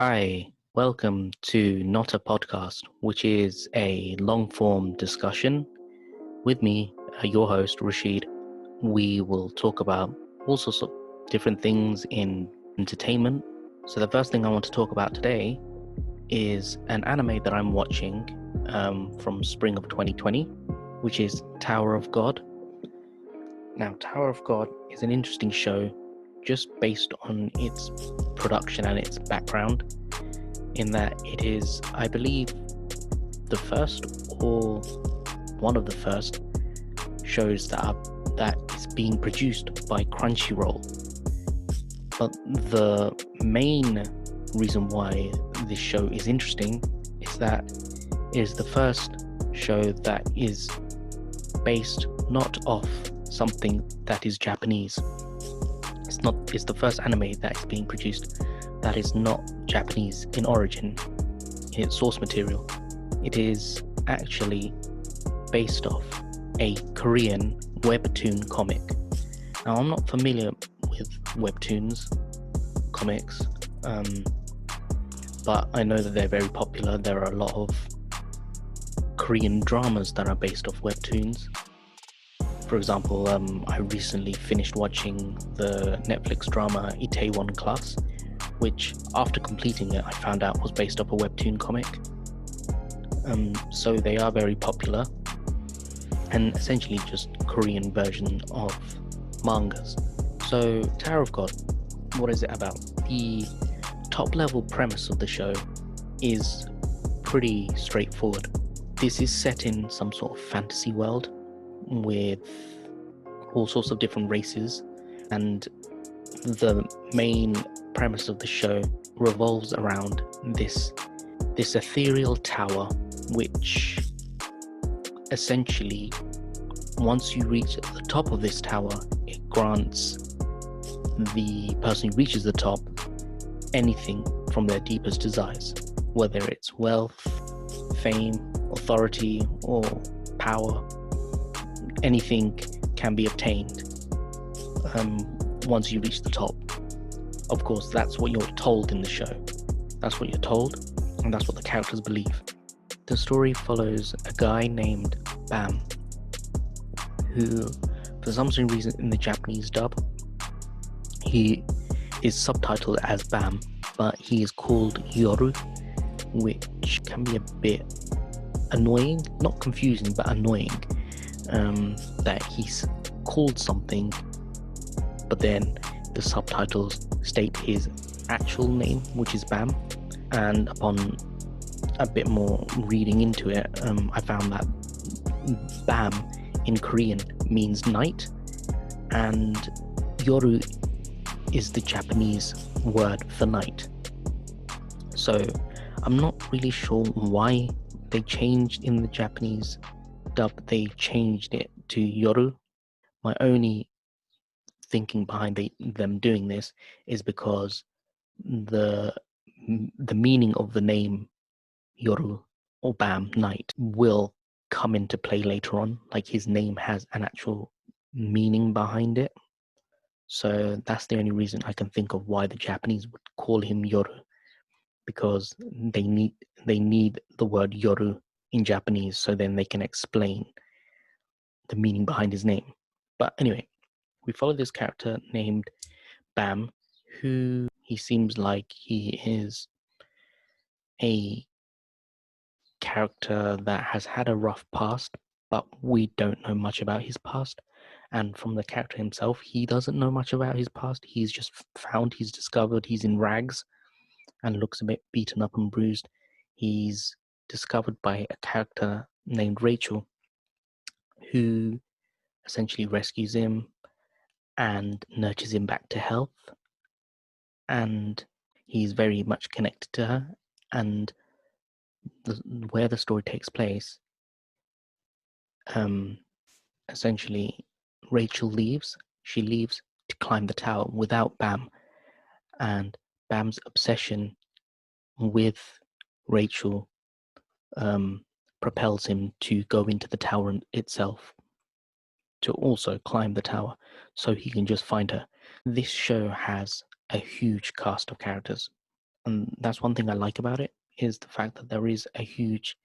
Hi, welcome to Not a Podcast, which is a long form discussion with me, your host, Rashid. We will talk about all sorts of different things in entertainment. So, the first thing I want to talk about today is an anime that I'm watching from spring of 2020, which is Tower of God. Now, Tower of God is an interesting show just based on its production and its background, in that it is, I believe, the first or one of the first shows that is being produced by Crunchyroll. But the main reason why this show is interesting is that it is the first show that is based not off something that is Japanese. It's the first anime that is being produced that is not Japanese in origin, in its source material. It is actually based off a Korean webtoon comic. Now, I'm not familiar with webtoons comics, but I know that they're very popular. There are a lot of Korean dramas that are based off webtoons. For example, I recently finished watching the Netflix drama Itaewon Class, which, after completing it, I found out was based off a webtoon comic. So they are very popular, and essentially just Korean version of mangas. So Tower of God, what is it about? The top level premise of the show is pretty straightforward. This is set in some sort of fantasy world with all sorts of different races, and the main premise of the show revolves around this ethereal tower, which essentially, once you reach the top of this tower, it grants the person who reaches the top anything from their deepest desires, whether it's wealth, fame, authority, or power. Anything can be obtained once you reach the top. Of course, that's what you're told in the show. That's what you're told, and that's what the characters believe. The story follows a guy named Bam, who, for some reason in the Japanese dub, he is subtitled as Bam, but he is called Yoru, which can be a bit annoying, not confusing, but annoying, that he's called something, but then the subtitles state his actual name, which is Bam. And upon a bit more reading into it, I found that Bam in Korean means night, and Yoru is the Japanese word for night. So I'm not really sure why they changed in the Japanese dub, they changed it to Yoru. My only thinking behind them doing this is because the meaning of the name Yoru or Bam, night, will come into play later on. Like, his name has an actual meaning behind it. So that's the only reason I can think of why the Japanese would call him Yoru, because they need the word Yoru in Japanese, so then they can explain the meaning behind his name. But anyway, we follow this character named Bam, who he seems like he is a character that has had a rough past, but we don't know much about his past. And from the character himself, he doesn't know much about his past. He's just he's discovered he's in rags and looks a bit beaten up and bruised. He's discovered by a character named Rachel, who essentially rescues him and nurtures him back to health. And he's very much connected to her. And where the story takes place, essentially, Rachel leaves. She leaves to climb the tower without Bam, and Bam's obsession with Rachel propels him to go into the tower itself, to also climb the tower so he can just find her. This show has a huge cast of characters. And that's one thing I like about it, is the fact that there is a huge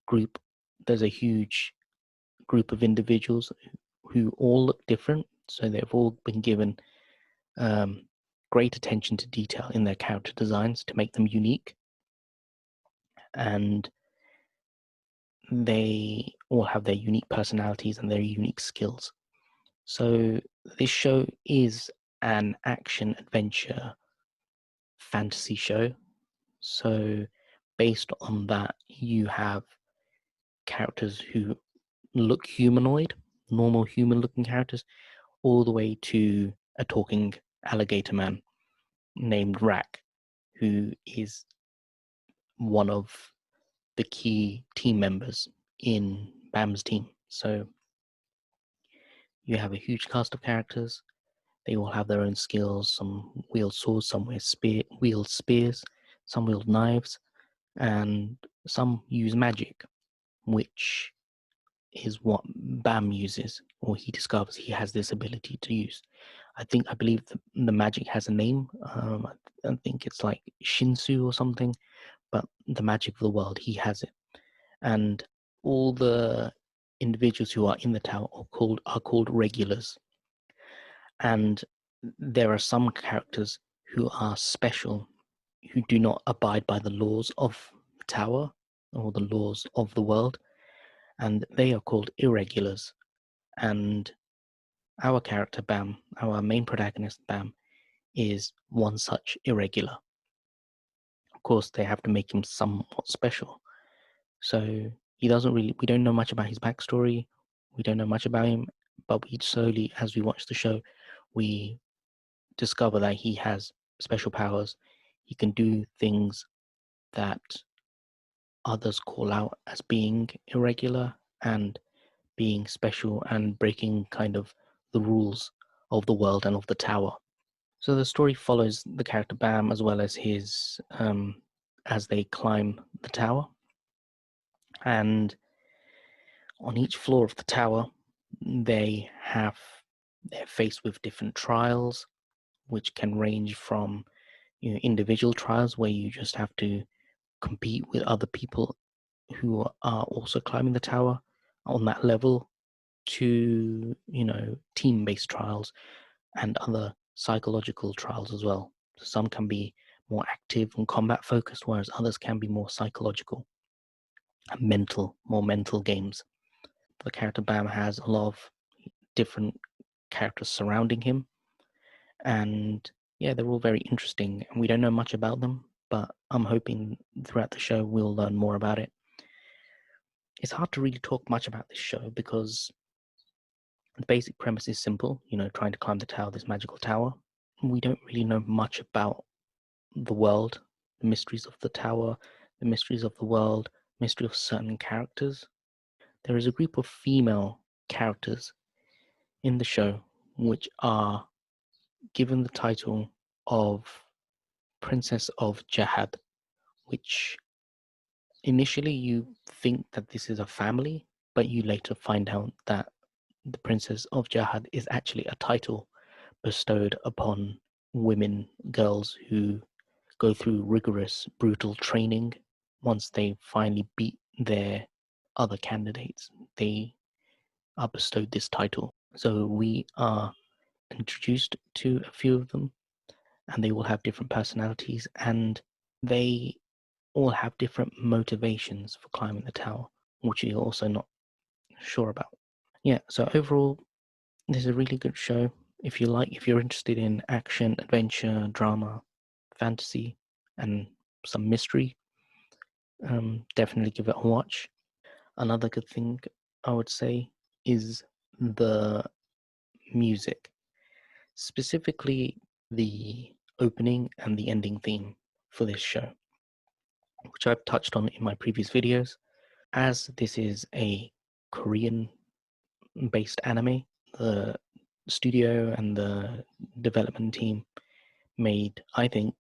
group, there's a huge group of individuals who all look different. So they've all been given great attention to detail in their character designs to make them unique. And they all have their unique personalities and their unique skills. So this show is an action adventure fantasy show. So based on that, you have characters who look humanoid, normal human looking characters, all the way to a talking alligator man named Rack, who is one of the key team members in Bam's team. So you have a huge cast of characters. They all have their own skills. Some wield swords, some wield spears, some wield knives, and some use magic, which is what Bam uses, or he discovers he has this ability to use. I believe the magic has a name. I think it's like Shinsu or something, but the magic of the world, he has it. And all the individuals who are in the tower are called regulars. And there are some characters who are special, who do not abide by the laws of the tower or the laws of the world, and they are called irregulars. And our character Bam, our main protagonist Bam, is one such irregular. Of course, they have to make him somewhat special. So we don't know much about his backstory. We don't know much about him, but we slowly, as we watch the show, we discover that he has special powers. He can do things that others call out as being irregular and being special and breaking kind of the rules of the world and of the tower. So the story follows the character Bam as well as his as they climb the tower, and on each floor of the tower they're faced with different trials, which can range from individual trials where you just have to compete with other people who are also climbing the tower on that level, to team-based trials and other psychological trials as well. Some can be more active and combat focused, whereas others can be more psychological and more mental games. The character Bam has a lot of different characters surrounding him, and yeah, they're all very interesting. And we don't know much about them, but I'm hoping throughout the show we'll learn more about it. It's hard to really talk much about this show because the basic premise is simple, trying to climb the tower, this magical tower. We don't really know much about the world, the mysteries of the tower, the mysteries of the world, mystery of certain characters. There is a group of female characters in the show which are given the title of Princess of Jahad, which initially you think that this is a family, but you later find out that the Princess of Jahad is actually a title bestowed upon women, girls who go through rigorous, brutal training. Once they finally beat their other candidates, they are bestowed this title. So we are introduced to a few of them, and they all have different personalities, and they all have different motivations for climbing the tower, which you're also not sure about. Yeah, so overall, this is a really good show. If you're interested in action, adventure, drama, fantasy, and some mystery, definitely give it a watch. Another good thing I would say is the music, specifically the opening and the ending theme for this show, which I've touched on in my previous videos. As this is a Korean based anime, the studio and the development team made, I think,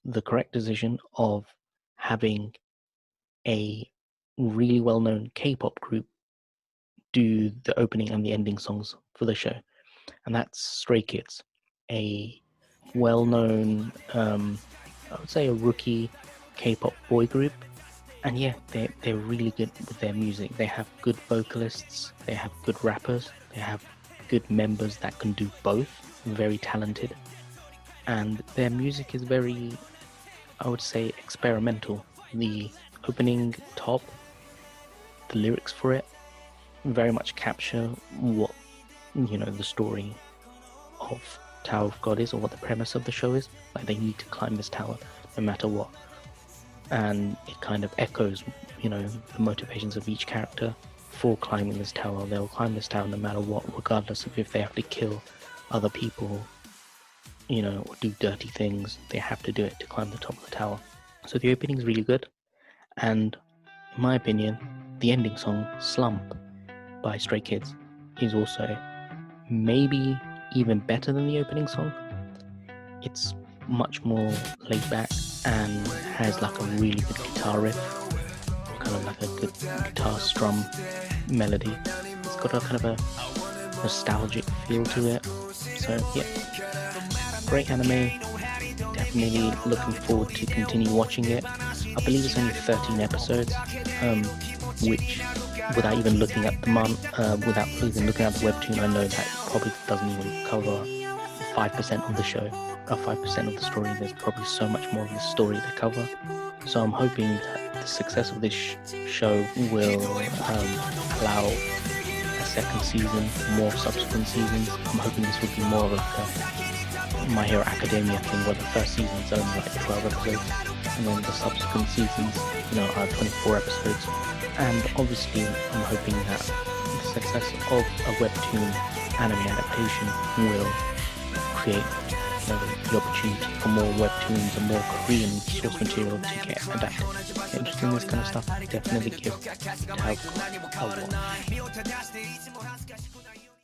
the correct decision of having a really well-known K-pop group do the opening and the ending songs for the show, and that's Stray Kids, a well-known I would say a rookie K-pop boy group. And yeah, they're really good with their music. They have good vocalists, they have good rappers, they have good members that can do both, very talented. And their music is very, I would say, experimental. The opening top, the lyrics for it, very much capture what, the story of Tower of God is, or what the premise of the show is. Like, they need to climb this tower no matter what. And it kind of echoes, the motivations of each character for climbing this tower. They'll climb this tower no matter what, regardless of if they have to kill other people, or do dirty things. They have to do it to climb the top of the tower. So the opening is really good. And in my opinion, the ending song, Slump, by Stray Kids, is also maybe even better than the opening song. It's much more laid back and has like a really good guitar riff, kind of like a good guitar strum melody. It's got a kind of a nostalgic feel to it. So yeah, great anime. Definitely looking forward to continue watching it. I believe it's only 13 episodes, which, without even looking at the without even looking at the webtoon, I know that probably doesn't even cover 5% of the show, or 5% of the story. There's probably so much more of the story to cover. So I'm hoping that the success of this show will allow a second season, more subsequent seasons. I'm hoping this will be more of like a My Hero Academia thing, where the first season is only like 12 episodes, and then the subsequent seasons, are 24 episodes. And obviously, I'm hoping that the success of a webtoon anime adaptation will create the opportunity for more webtoons and more Korean source material to get adapted. Interested in this kind of stuff, definitely give Tao a watch.